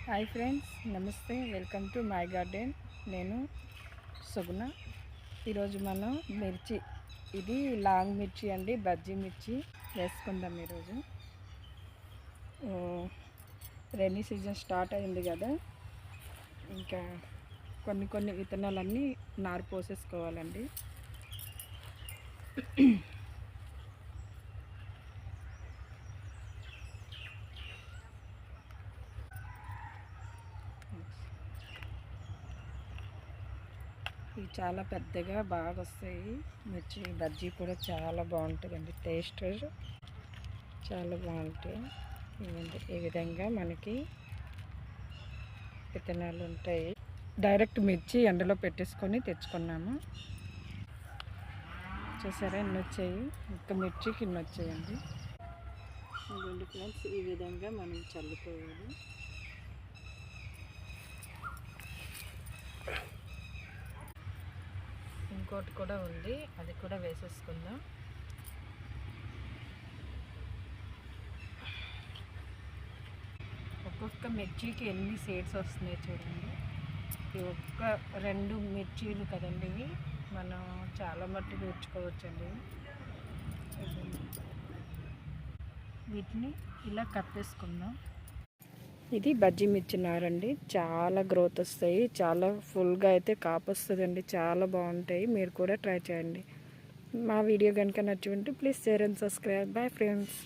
Hi friends, నమస్తే. Welcome to my garden. నేను సుగుణ. ఈరోజు మనం మిర్చి, ఇది లాంగ్ మిర్చి అండి, బజ్జీ మిర్చి వేసుకుందాం. ఈరోజు రైనీ సీజన్ స్టార్ట్ అయింది కదా, ఇంకా కొన్ని విత్తనాలన్నీ నారు పోసేసుకోవాలండి. ఇవి చాలా పెద్దగా బాగా వస్తాయి. మిర్చి బజ్జీ కూడా చాలా బాగుంటుందండి, టేస్ట్ చాలా బాగుంటాయి. ఈ విధంగా మనకి విత్తనాలు ఉంటాయి. డైరెక్ట్ మిర్చి ఎండలో పెట్టేసుకొని తెచ్చుకున్నాము. చూసారా ఎన్ని వచ్చాయి, ఒక మిర్చికి ఇన్ని వచ్చాయండి. ఇదిగోండి ఫ్రెండ్స్, ఈ విధంగా మనం చల్లుకోవాలి. ఇంకోటి కూడా ఉంది, అది కూడా వేసేసుకుందాం. ఒక్కొక్క మిర్చికి ఎన్ని సీడ్స్ వస్తున్నాయి చూడండి. ఈ ఒక్క 2 మిర్చీలు కదండి ఇవి, మనం చాలా మట్టుకు తెచ్చుకోవచ్చండి. వీటిని ఇలా కప్పేసుకుందాం. ఇది బజ్జీ మిర్చి నారండి, చాలా గ్రోత్ వస్తాయి, చాలా ఫుల్గా అయితే కాపు వస్తుందండి, చాలా బాగుంటాయి. మీరు కూడా ట్రై చేయండి. మా వీడియో కనుక నచ్చి ఉంటే please share and subscribe. Bye friends.